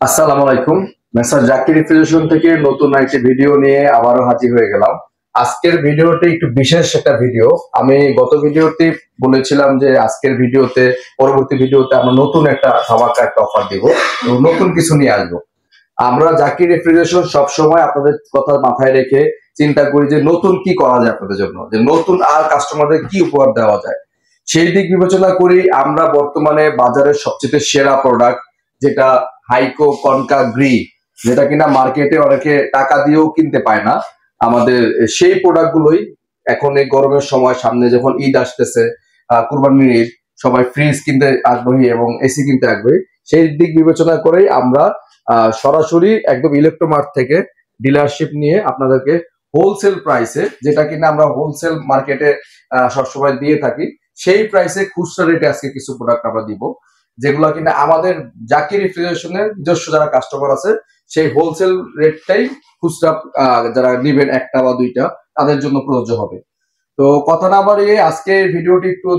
আসসালামু আলাইকুম। মেসার জাকির রেফ্রিজারেশন থেকে নতুন একটি ভিডিও নিয়ে আবারও হাজির হয়ে গেলাম। আজকের ভিডিওটি একটু বিশেষ একটা ভিডিও। আমি গত ভিডিওতে বলেছিলাম যে আজকের ভিডিওতে পরবর্তী ভিডিওতে আমরা নতুন একটা ধামাকা একটা অফার দিব, নতুন কিছু নিয়ে আসবো। আমরা জাকির রেফ্রিজারেশন সবসময় আপনাদের কথা মাথায় রেখে চিন্তা করি যে নতুন কি করা যায় আপনাদের জন্য, যে নতুন আর কাস্টমারদের কি উপহার দেওয়া যায়। সেই দিক বিবেচনা করি আমরা বর্তমানে বাজারের সবচেয়ে সেরা প্রোডাক্ট, যেটা হাইকো কনকা গ্রি, যেটা কিনা মার্কেটে অনেকে টাকা দিয়েও কিনতে পায় না, আমাদের সেই প্রোডাক্ট গুলোই এখন এই গরমের সময়, সামনে যখন ঈদ আসতেছে, কুরবানির ঈদ, সবাই ফ্রিজ কিনতে আগ্রহী এবং এসি কিনতে আগ্রহী। সেই দিক বিবেচনা করেই আমরা সরাসরি একদম ইলেকট্রোমার্ট থেকে ডিলারশিপ নিয়ে আপনাদেরকে হোলসেল প্রাইসে, যেটা কিনা আমরা হোলসেল মার্কেটে সবসময় দিয়ে থাকি, সেই প্রাইসে খুচরা রেটে আজকে কিছু প্রোডাক্ট আমরা দিব, যেগুলো কিনা আমাদের জাকির রেফ্রিজারেশনের নিজস্ব যারা কাস্টমার আছে সেই হোলসেল রেটটাই খুচরা যারা নিবেন একটা বা দুইটা তাদের জন্য প্রযোজ্য হবে। তো কথা না বাড়িয়ে আজকে ভিডিওটি একটু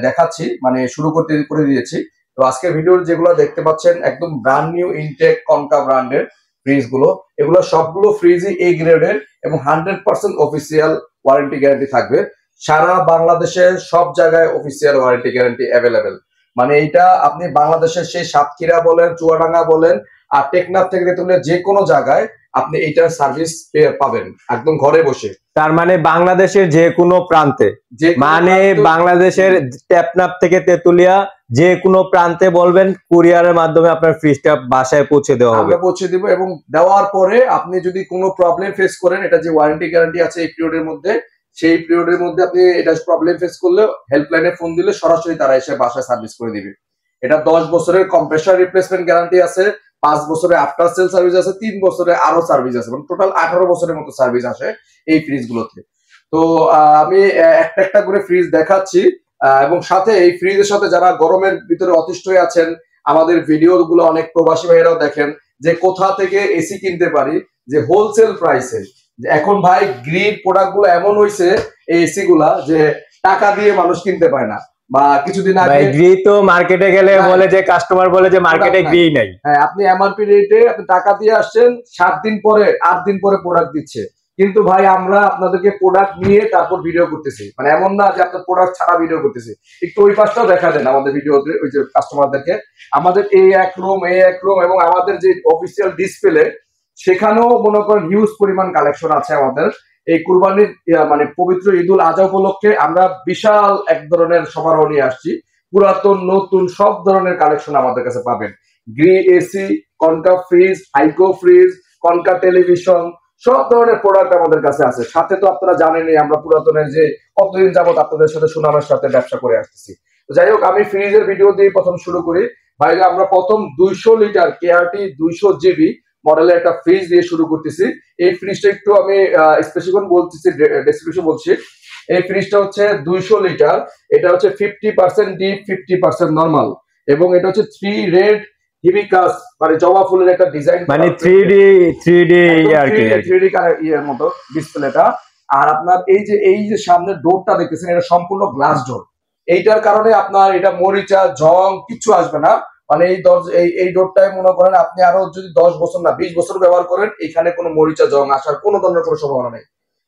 দেখাচ্ছি, মানে শুরু করতে করে দিয়েছি। তো আজকের ভিডিওর যেগুলো দেখতে পাচ্ছেন একদম ব্র্যান্ড নিউ ইনটেক কনকা ব্র্যান্ডের ফ্রিজ গুলো, এগুলো সবগুলো ফ্রিজই এ গ্রেডের এবং 100% অফিসিয়াল ওয়ারেন্টি গ্যারান্টি থাকবে। সারা বাংলাদেশে সব জায়গায় অফিসিয়াল ওয়ারেন্টি গ্যারান্টি অ্যাভেলেবেল। মানে এটা আপনি বাংলাদেশের সেই সাতক্ষীরা বলেন, চুয়াডাঙ্গা বলেন, আর টেকনাফ থেকে তেতুলিয়া যে কোনো জায়গায় আপনি এইটার সার্ভিস পাবেন একদম ঘরে বসে। তার মানে বাংলাদেশের যে কোনো প্রান্তে, মানে বাংলাদেশের টেকনাফ থেকে তেতুলিয়া যে কোনো প্রান্তে বলবেন, কুরিয়ারের মাধ্যমে আপনার ফ্রিজটা বাসায় পৌঁছে দেওয়া হবে। আমরা পৌঁছে দিব এবং দেওয়ার পরে আপনি যদি কোনো প্রবলেম ফেস করেন, এটা যে ওয়ারেন্টি গ্যারান্টি আছে এই পিরিয়ডের মধ্যে, সেই পিরিয়ডের মধ্যে আপনি এটা প্রবলেম ফেস করলে হেল্পলাইনে ফোন দিলে সরাসরি তারা এসে বাসায় সার্ভিস করে দিবে। এটা 10 বছরের কম্প্রেসার রিপ্লেসমেন্ট গ্যারান্টি আছে, 5 বছরের আফটার সেল সার্ভিস আছে, 3 বছরের আরো সার্ভিস আছে, মানে টোটাল 18 বছরের মতো সার্ভিস আসে এই ফ্রিজ গুলোতে। তো আমি একটা একটা করে ফ্রিজ দেখাচ্ছি, এবং সাথে এই ফ্রিজের সাথে যারা গরমের ভিতরে অতিষ্ঠ হয়ে আছেন, আমাদের ভিডিও গুলো অনেক প্রবাসী ভাইয়েরাও দেখেন যে কোথা থেকে এসি কিনতে পারি, যে হোলসেল প্রাইসে। এখন ভাই গ্রিড প্রোডাক্ট গুলো এমন হয়েছে এই এসি গুলা যে টাকা দিয়ে মানুষ কিনতে পায় না। বা কিছুদিন আগে গ্রি তো মার্কেটে গেলে বলে যে কাস্টমার বলে যে মার্কেটে গ্রি নাই। হ্যাঁ, আপনি এমআরপি রেটে আপনি টাকা দিয়ে আসছেন, 7 দিন পরে 8 দিন পরে প্রোডাক্ট দিচ্ছে। কিন্তু ভাই আমরা আপনাদেরকে প্রোডাক্ট নিয়ে তারপর ভিডিও করতেছি, মানে এমন না যে আপনার প্রোডাক্ট ছাড়া ভিডিও করতেছি। একটু ওই পাশটাও দেখা দেন আমাদের ভিডিওতে, ওই যে কাস্টমারদেরকে আমাদের এই এক রুম এবং আমাদের যে অফিসিয়াল ডিসপ্লে, সেখানেও মনে করেন হিউজ পরিমাণ কালেকশন আছে আমাদের। এই কুরবানির মানে পবিত্র ঈদুল আজহা উপলক্ষে আমরা বিশাল এক ধরনের সমারোহ নিয়ে আসছি। পুরাতন নতুন সব ধরনের কালেকশন আমাদের কাছে পাবেন। Gree AC, concha fridge, Haiko fridge, concha television, সব ধরনের প্রোডাক্ট আমাদের কাছে আছে। সাথে তো আপনারা জানেনই আমরা পুরাতনের যে কতদিন যাবত আপনাদের সাথে সুনামের সাথে ব্যবসা করে আসতেছি। যাই হোক, আমি ফ্রিজের ভিডিও দিয়ে প্রথম শুরু করি। ভাই আমরা প্রথম 200 লিটার কেআরটি 200 জিবি মডেলের একটা ফ্রিজ দিয়ে শুরু করতেছি। এই ফ্রিজটা একটু আমি স্পেসিফিক বলতেছি, ডেসক্রিপশন বলছি। এই ফ্রিজটা হচ্ছে 200 লিটার, এটা হচ্ছে 50% ডিপ 50% নরমাল, এবং এটা হচ্ছে 3 রেড হিবিকাস, মানে জবা ফুলের একটা ডিজাইন, মানে 3D আর কি 3D ইয়ের মতো ডিসপ্লেটা। আর আপনার এই যে সামনের ডোরটা দেখতেছেন, এটা সম্পূর্ণ গ্লাস ডোর। এইটার কারণে আপনার এটা মরিচা জং কিছু আসবে না। মানে এই ডোরটায় মনে করেন আপনি আরো যদি 10 বছর না 20 বছর ব্যবহার করেন, এখানে কোনো মরিচা জং আসার কোনো ধরনের কোনো সম্ভাবনা নেই।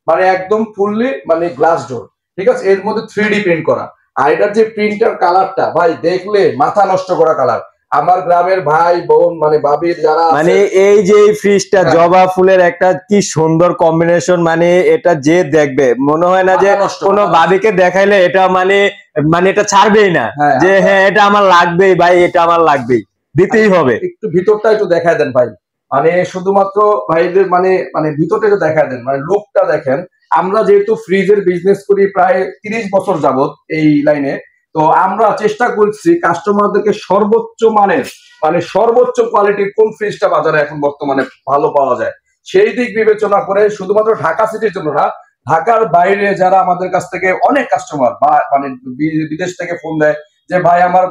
মানে একদম ফুললি মানে গ্লাস ডোর, ঠিক আছে। এর মধ্যে 3D প্রিন্ট করা। আর এটার যে প্রিন্টার কালারটা ভাই দেখলে মাথা নষ্ট করা কালার। আমার গ্রামের ভাই বোন মানে ভাবির যারা, মানে এই যে ফ্রিজটা জবা ফুলের একটা কি সুন্দর কম্বিনেশন, মানে এটা যে দেখবে মনে হয় না যে কোনো ভাবিকে দেখাইলে এটা মানে মানে এটা ছাড়বেই না, যে হ্যাঁ এটা আমার লাগবেই ভাই, এটা আমার লাগবেই, দিতেই হবে। একটু ভিতরটা একটু দেখায় দেন ভাই, মানে শুধুমাত্র ভাইদের মানে মানে ভিতরটা একটু দেখায় দেন, মানে লুকটা দেখেন। আমরা যেহেতু ফ্রিজের বিজনেস করি প্রায় 30 বছর যাবত এই লাইনে, তো আমরা চেষ্টা করছি কাস্টমারদেরকে সর্বোচ্চ মানের, মানে সর্বোচ্চ কোয়ালিটির কোন ফ্রিজটা বাজারে এখন বর্তমানে ভালো পাওয়া যায়, সেই দিক বিবেচনা করে শুধুমাত্র ঢাকা সিটির জন্য না, ঢাকার বাইরে যারা আমাদের কাছ থেকে অনেক কাস্টমার বা মানে বিদেশ থেকে ফোন দেয় যে ভাই আমার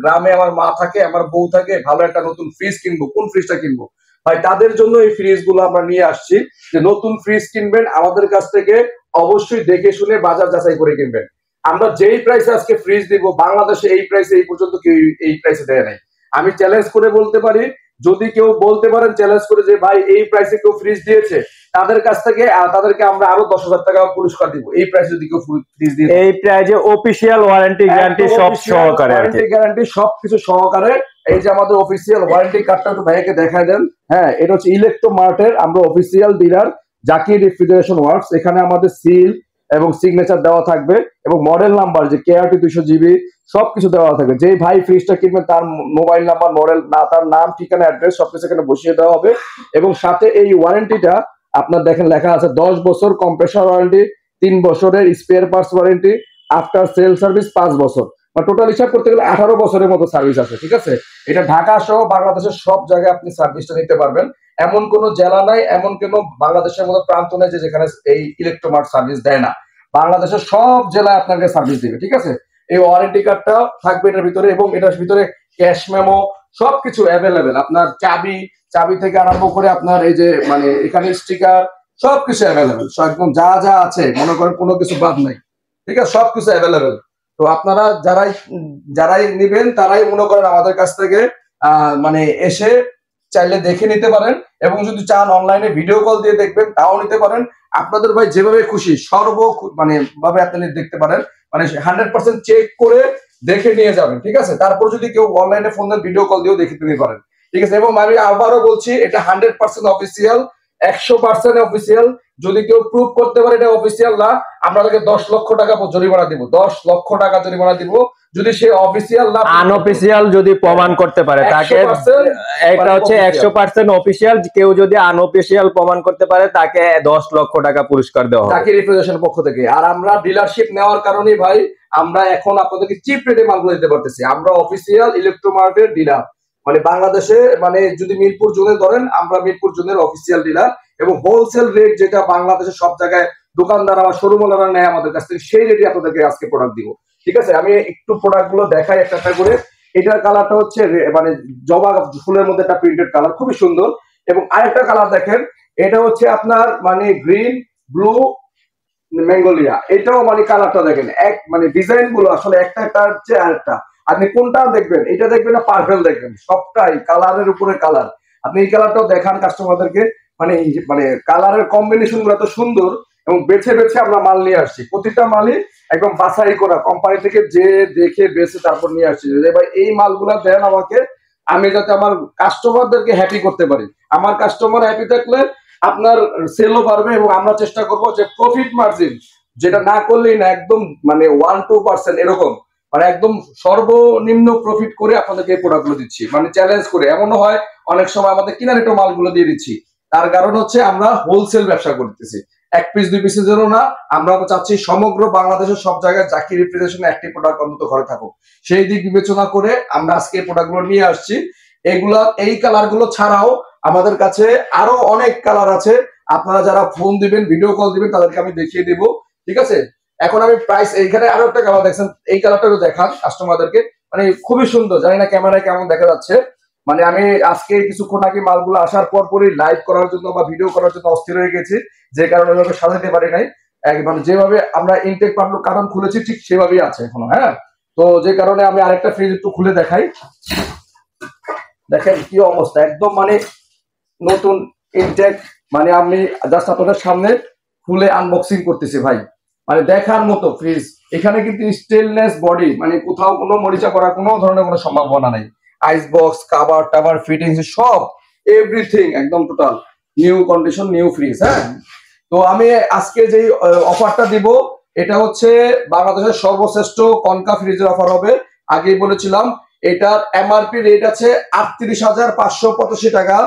গ্রামে আমার মা থাকে, আমার বউ থাকে, ভালো একটা নতুন ফ্রিজ কিনবো, কোন ফ্রিজটা কিনবো, ভাই তাদের জন্য এই ফ্রিজ গুলো আমরা নিয়ে আসছি। যে নতুন ফ্রিজ কিনবেন আমাদের কাছ থেকে অবশ্যই দেখে শুনে বাজার যাচাই করে কিনবেন। আমরা যেই প্রাইসে আজকে ফ্রিজ দিব, বাংলাদেশে এই প্রাইসে এই পর্যন্ত কেউ এই প্রাইসে দেয় নাই। আমি চ্যালেঞ্জ করে বলতে পারি যদি কেউ বলতে পারেন চ্যালেঞ্জ করে যে ভাই এই প্রাইসে কেউ ফ্রিজ দিয়েছে, তাদের কাছ থেকে তাদেরকে আমরা আরো 10,000 টাকা পুরস্কার দিব। এই প্রাইসে যদি কেউ ফ্রিজ দিয়ে, এই প্রাইজে অফিসিয়াল ওয়ারেন্টি গ্যারান্টি সব সহকারে, ওয়ারেন্টি গ্যারান্টি সবকিছু সহকারে। এই যে আমাদের অফিসিয়াল ওয়ারেন্টি কার্ডটা একটু ভাইকে দেখায় দেন। হ্যাঁ, এটা হচ্ছে ইলেকট্রোমার্টের আমরা official dealer Zakir refrigeration works. এখানে আমাদের সিল এবং সিগনেচার দেওয়া থাকবে এবং মডেল নাম্বার যে KRT 200GB সবকিছু দেওয়া থাকবে। যেই ভাই ফ্রিজটা কিনবেন তার মোবাইল নাম্বার, মডেল, না তার নাম, ঠিকানা, অ্যাড্রেস সবকিছু এখানে বসিয়ে দেওয়া হবে। এবং সাথে এই ওয়ারেন্টিটা আপনার দেখেন লেখা আছে 10 বছর কম্প্রেসর ওয়ারেন্টি, 3 বছরের spare parts warranty, after sale service 5 বছর, মানে টোটাল হিসাব করতে গেলে 18 বছরের মতো সার্ভিস আছে। ঠিক আছে, এটা ঢাকা সহ বাংলাদেশের সব জায়গায় আপনি সার্ভিসটা নিতে পারবেন। এমন কোন জেলা নাই, এমন কোন বাংলাদেশের মতো প্রান্ত নেই যে যেখানে এই ইলেকট্রোমার্ট সার্ভিস দেয় না। বাংলাদেশের সব জেলায় আপনাকে সার্ভিস দিবে। ঠিক আছে, এই ওয়ারেন্টি কার্ডটা থাকবে এটার ভিতরে এবং এটার ভিতরে ক্যাশ মেমো সবকিছু অ্যাভেলেবেল। আপনার চাবি থেকে আরম্ভ করে আপনার এই যে মানে এখানে স্টিকার সবকিছু অ্যাভেলেবেল, একদম যা যা আছে মনে করেন কোনো কিছু বাদ নাই। ঠিক আছে, সবকিছু অ্যাভেলেবেল। তো আপনারা যারাই নিবেন তারাই মনে করেন আমাদের কাছ থেকে মানে এসে চাইলে দেখে নিতে পারেন এবং যদি চান অনলাইনে ভিডিও কল দিয়ে দেখবেন তাও নিতে পারেন। আপনাদের ভাই যেভাবে খুশি মানে ভাবে আপনি দেখতে পারেন, মানে 100% চেক করে দেখে নিয়ে যাবেন। ঠিক আছে, তারপর যদি কেউ অনলাইনে ফোন দেন ভিডিও কল দিয়েও দেখে নিতে পারেন। ঠিক আছে, এবং আমি আবারও বলছি এটা 100% অফিসিয়াল, 100% অফিসিয়াল। যদি কেউ প্রুভ করতে পারে এটা অফিসিয়াল না, আপনাদেরকে 10 লক্ষ টাকা জরিমানা দিব, 10 লক্ষ টাকা জরিমানা দিব যদি সে অফিসিয়াল না আনঅফিসিয়াল যদি প্রমাণ করতে পারে তাকে। এটা হচ্ছে 100% অফিসিয়াল, কেউ যদি আনঅফিসিয়াল প্রমাণ করতে পারে তাকে 10 লক্ষ টাকা পুরস্কার দেওয়া হবে জাকির রিপ্রেজেন্টেশনের পক্ষ থেকে। আর আমরা ডিলারশিপ নেওয়ার কারণে ভাই আমরা এখন আপনাদেরকে চিপ রেটে মালগুলো দিতে পারতেছি। আমরা অফিসিয়াল ইলেকট্রোমার্টের ডিলার, মানে বাংলাদেশে মানে যদি মিরপুর জোনে ধরেন আমরা মিরপুর জোনের অফিসিয়াল ডিলার এবং হোলসেল রেট যেটা বাংলাদেশের সব জায়গায় দোকানদার আমার শোরুমওয়ালারা নেয় আমাদের কাছ থেকে, সেই রেটে আপনাদেরকে আজকে প্রোডাক্ট দিব। ঠিক আছে, আমি একটু প্রোডাক্ট গুলো দেখাই একটা একটা করে। এটার কালারটা হচ্ছে মানে জবা ফুলের মধ্যে একটা প্রিন্টেড কালার, খুবই সুন্দর। এবং আরেকটা কালার দেখেন, এটা হচ্ছে আপনার মানে গ্রিন ব্লু ম্যাঙ্গোলিয়া, এটাও মানে কালারটা দেখেন এক মানে ডিজাইন গুলো আসলে একটা একটা হচ্ছে আরেকটা। আপনি কোনটা দেখবেন, এটা দেখবেন না পার্পল দেখবেন, সবটাই কালারের উপরে কালার। আপনি এই কালারটাও দেখান কাস্টমারদেরকে, মানে মানে কালারের কম্বিনেশন গুলো এত সুন্দর এবং বেছে বেছে আমরা মাল নিয়ে আসছি। প্রতিটা মালই একদম বাছাই করা, কোম্পানি থেকে যে দেখে বেছে তারপর নিয়ে আসছি যে ভাই এই মালগুলা দেন আমাকে, আমি যাতে আমার কাস্টমারদেরকে হ্যাপি করতে পারি। আমার কাস্টমার হ্যাপি থাকলে আপনার সেলও বাড়বে এবং আমরা চেষ্টা করব যে প্রফিট মার্জিন যেটা না করলেই না, একদম মানে 1-2% এরকম, মানে একদম সর্বনিম্ন প্রফিট করে আপনাদেরকে এই প্রোডাক্টগুলো দিচ্ছি, মানে চ্যালেঞ্জ করে। এমনও হয় অনেক সময় আমাদের কিনা রেটে মালগুলো দিয়ে দিচ্ছি, তার কারণ হচ্ছে আমরা হোলসেল ব্যবসা করতেছি, 1 পিস 2 পিসের জন্য না। আমরা চাচ্ছি সমগ্র বাংলাদেশের সব জায়গায় জাকির রিপ্রেজেন্টেশনে একটি প্রোডাক্ট অন্তত ঘরে থাকুক। সেই দিক বিবেচনা করে আমরা আজকে এই প্রোডাক্টগুলো নিয়ে আসছি। এগুলা এই কালারগুলো ছাড়াও আমাদের কাছে আরো অনেক কালার আছে। আপনারা যারা ফোন দিবেন ভিডিও কল দিবেন তাদেরকে আমি দেখিয়ে দিব। ঠিক আছে, এখন আমি প্রাইস, এইখানে আরো একটা কালার দেখছেন, এই কালারটা দেখান কাস্টমারদেরকে, মানে খুবই সুন্দর। জানি না ক্যামেরায় কেমন দেখা যাচ্ছে, মানে আমি আজকে কিছুক্ষণ আগে মালগুলো আসার পরই লাইভ করার জন্য বা ভিডিও করার জন্য অস্থির হয়ে গেছি, যে কারণে ওইভাবে সাজাতে পারি নাই। মানে যেভাবে আমরা ইনটেক কার্টন খুলেছি ঠিক সেভাবেই আছে এখনো। হ্যাঁ, তো যে কারণে আমি আরেকটা ফ্রিজ একটু খুলে দেখাই। দেখেন কি অবস্থা, একদম মানে নতুন ইনটেক, মানে আমি জাস্ট আপনাদের সামনে খুলে আনবক্সিং করতেছি ভাই, মানে দেখার মতো ফ্রিজ। এখানে কিন্তু স্টেনলেস বডি, মানে কোথাও কোনো মরিচা করার কোনো ধরনের কোনো সম্ভাবনা নেই। আইস বক্স, কাভার টাভার, ফিটিংস সব এভরিথিং একদম total new condition, new fridge. হ্যাঁ, তো আমি আজকে যে অফারটা দিব এটা হচ্ছে বাংলাদেশের সর্বশ্রেষ্ঠ কনকা ফ্রিজের অফার হবে। আগেই বলেছিলাম এটার এমআরপি রেট আছে 38,585 টাকা।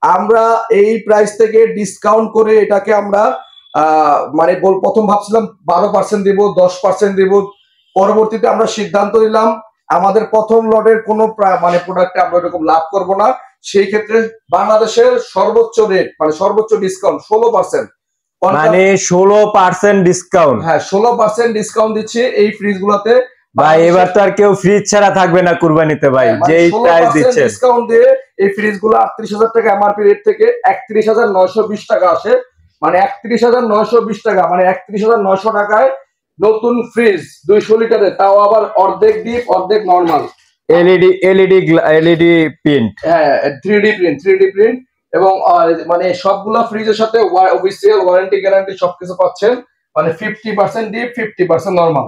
আমরা এই প্রাইস থেকে ডিসকাউন্ট করে এটাকে আমরা মানে প্রথম ভাবছিলাম 12% দিব, 10% দিব। পরবর্তীতে আমরা সিদ্ধান্ত নিলাম আমাদের প্রথম লটের কোনো মানে প্রোডাক্টে আমরা এরকম লাভ করব না। সেই ক্ষেত্রে বাংলাদেশের সর্বোচ্চ রেট মানে সর্বোচ্চ ডিসকাউন্ট 16%, মানে 16% ডিসকাউন্ট। হ্যাঁ, 16% ডিসকাউন্ট দিচ্ছে এই ফ্রিজ গুলাতে ভাই। এবার তো আর কেউ ফ্রিজ ছাড়া থাকবে না কুরবানিতে ভাই, যেই প্রাইস দিচ্ছে ডিসকাউন্ট দিয়ে এই ফ্রিজ গুলো 38,000 টাকা এমআরপি রেট থেকে 31,920 টাকা আসে, মানে 31,920 টাকা, মানে 31,900 টাকায় নতুন ফ্রিজ 200 লিটারের, তাও আবার অর্ধেক ডিপ অর্ধেক নর্মাল। এলইডি প্রিন্ট, হ্যাঁ 3D প্রিন্ট এবং মানে সবগুলা ফ্রিজের সাথে অফিসিয়াল ওয়ারেন্টি গ্যারান্টি সবকিছু পাচ্ছেন, মানে 50% ডিপ 50% নরমাল।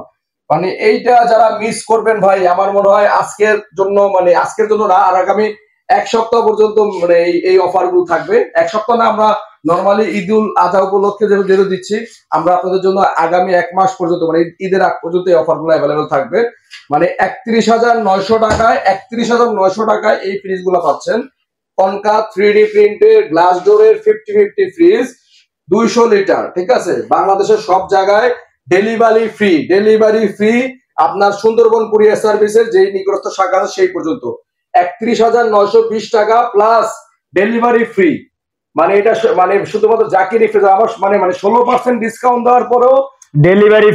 মানে এইটা যারা মিস করবেন ভাই, আমার মনে হয় আজকের জন্য, মানে আজকের জন্য না, আর আগামী এক সপ্তাহ পর্যন্ত মানে এই অফার গুলো থাকবে। এক সপ্তাহ না, আমরা নরমালি ঈদুল আজহা উপলক্ষে যেহেতু দিচ্ছি, আমরা আপনাদের জন্য আগামী এক মাস পর্যন্ত, মানে ঈদের আগ পর্যন্ত এই অফার গুলো অ্যাভেলেবেল থাকবে। মানে 31,900 টাকায়, 31,900 টাকায় এই ফ্রিজ গুলো পাচ্ছেন। কনকা 3D প্রিন্টের গ্লাস ডোরের 50-50 ফ্রিজ 200 লিটার, ঠিক আছে। বাংলাদেশের সব জায়গায় ডেলিভারি ফ্রি আপনার সুন্দরবন কুরিয়ার সার্ভিসের যেই নিকটস্থ শাখা আছে সেই পর্যন্ত। 31,920 টাকা প্লাস ডেলিভারি ফ্রি। মানে এটা মানে শুধুমাত্র জাকির ফ্রিজ আমার মানে 16% ডিসকাউন্ট দেওয়ার পরেও ডেলিভারি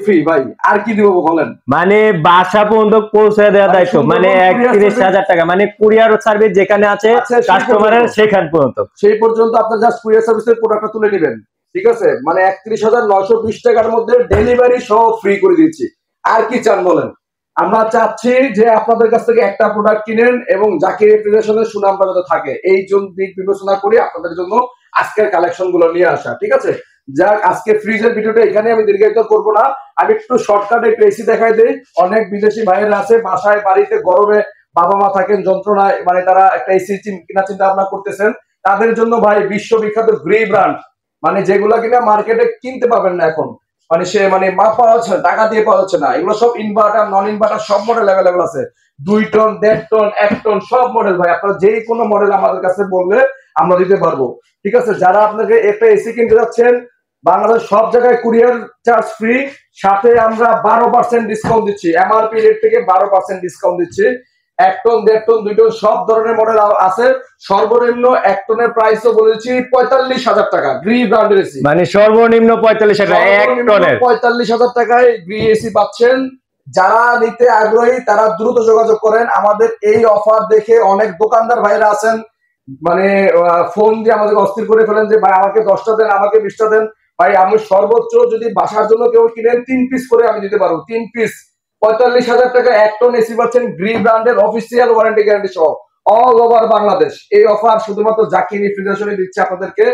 ফ্রি ভাই। আর কি দিব বলেন, মানে বাসা পর্যন্ত পৌঁছে দেওয়া দায়িত্ব, মানে 31,000 টাকা, মানে কুরিয়ার সার্ভিস যেখানে আছে কাস্টমারের সেখান পর্যন্ত, সেই পর্যন্ত আপনার জাস্ট কুরিয়ার সার্ভিসের প্রোডাক্টটা তুলে নেবেন, ঠিক আছে। মানে 31,920 টাকার মধ্যে ডেলিভারি সহ ফ্রি করে দিচ্ছি। আর কি চান বলেন? আমরা চাচ্ছি যে আপনাদের কাছ থেকে একটা প্রোডাক্ট কিনেন এবং জাকির রেফ্রিজারেশনের সুনামটা যাতে থাকে, এই জন্য দিক বিবেচনা করে আপনাদের জন্য আজকের কালেকশন গুলো নিয়ে আসা, ঠিক আছে। যাক, আজকে ফ্রিজের ভিডিওটা এখানে আমি দীর্ঘায়িত করবো না, আমি একটু শর্টকাটে একটু এসি দেখাই দিই। অনেক বিদেশি ভাইয়েরা আছে বাসায় বাড়িতে গরমে, বাবা মা থাকেন যন্ত্রণায়, মানে তারা একটা এসি কেনার চিন্তা ভাবনা করতেছেন, তাদের জন্য ভাই বিশ্ববিখ্যাত গ্রি ব্র্যান্ড, মানে যেগুলা কিনা মার্কেটে কিনতে পাবেন না এখন, মানে সে মানে মাপ পাওয়া যাচ্ছে না, টাকা দিয়ে পাওয়া যাচ্ছে না। এগুলো সব ইনভার্টার, নন ইনভার্টার সব মডেল অ্যাভেলেবল আছে, 2 টন 1.5 টন 1 টন সব মডেল ভাই। আপনারা যেই কোনো মডেল আমাদের কাছে বললে আমরা দিতে পারবো, ঠিক আছে। যারা আপনাকে একটা এসি কিনতে যাচ্ছেন, বাংলাদেশ সব জায়গায় কুরিয়ার চার্জ ফ্রি, সাথে আমরা 12% ডিসকাউন্ট দিচ্ছি, এমআরপি রেট থেকে 12% ডিসকাউন্ট দিচ্ছি। 1 টন 1.5 টন 2 টন সব ধরনের মডেল আছে। সর্বনিম্ন 1 টনের প্রাইসও বলেছি 45,000 টাকা গ্রি ব্র্যান্ডের এসি, মানে সর্বনিম্ন 45,000 টাকা 1 টনের, 45,000 টাকায় গ্রি এসি পাচ্ছেন। যারা নিতে আগ্রহী তারা দ্রুত যোগাযোগ করেন। আমাদের এই অফার দেখে অনেক দোকানদার ভাইরা আছেন, মানে ফোন দিয়ে আমাদের অস্থির করে ফেলেন যে ভাই আমাকে 10টা দেন, আমাকে 20টা দেন। ভাই আমি সর্বোচ্চ যদি বাসার জন্য কেউ কিনেন 3 পিস করে আমি দিতে পারবো, 3 পিস 45,000 টাকা 1 টন এসি পাচ্ছেন গ্রি ব্র্যান্ডের অফিসিয়াল ওয়ারেন্টি গ্যারান্টি সহ অল ওভার বাংলাদেশ। এই অফার শুধুমাত্র জাকির রেফ্রিজারেশনে দিচ্ছে আপনাদেরকে।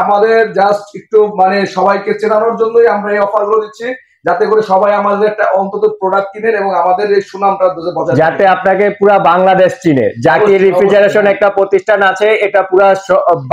আমাদের জাস্ট একটু মানে সবাইকে চেনানোর জন্যই আমরা এই অফার গুলো দিচ্ছি, যাতে করে সবাই আমাদের একটা অন্তত প্রোডাক্ট কিনেন এবং আমাদের এই সুনামটা বজায়, যাতে আপনাকে পুরা বাংলাদেশ চিনে। জাকির রেফ্রিজারেশন একটা প্রতিষ্ঠান আছে, এটা পুরা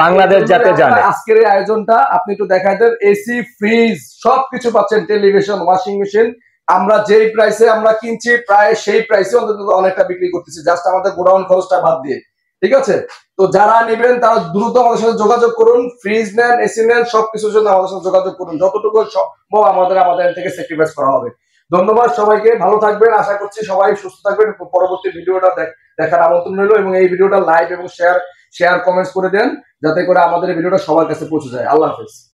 বাংলাদেশ যাতে জানে। আজকের এই আয়োজনটা আপনি একটু দেখাই দেন, এসি ফ্রিজ সবকিছু পাচ্ছেন, টেলিভিশন ওয়াশিং মেশিন। আমরা যেই প্রাইসে আমরা কিনছি প্রায় সেই প্রাইসে অন্তত অনেকটা বিক্রি করতেছি, জাস্ট আমাদের গোডাউন খরচটা বাদ দিয়ে, ঠিক আছে। তো যারা নেবেন তারা দ্রুত আমাদের সাথে যোগাযোগ করুন, ফ্রিজ নেন, এসি নেন, সবকিছুর জন্য আমাদের সাথে যোগাযোগ করুন, যতটুকু সম্ভব আমাদের থেকে স্যাক্রিফাইস করা হবে। ধন্যবাদ সবাইকে, ভালো থাকবেন, আশা করছি সবাই সুস্থ থাকবেন। পরবর্তী ভিডিওটা দেখার আমন্ত্রণ রইল এবং এই ভিডিওটা লাইক এবং শেয়ার কমেন্টস করে দেন, যাতে করে আমাদের ভিডিওটা সবার কাছে পৌঁছে যায়। আল্লাহ হাফেজ।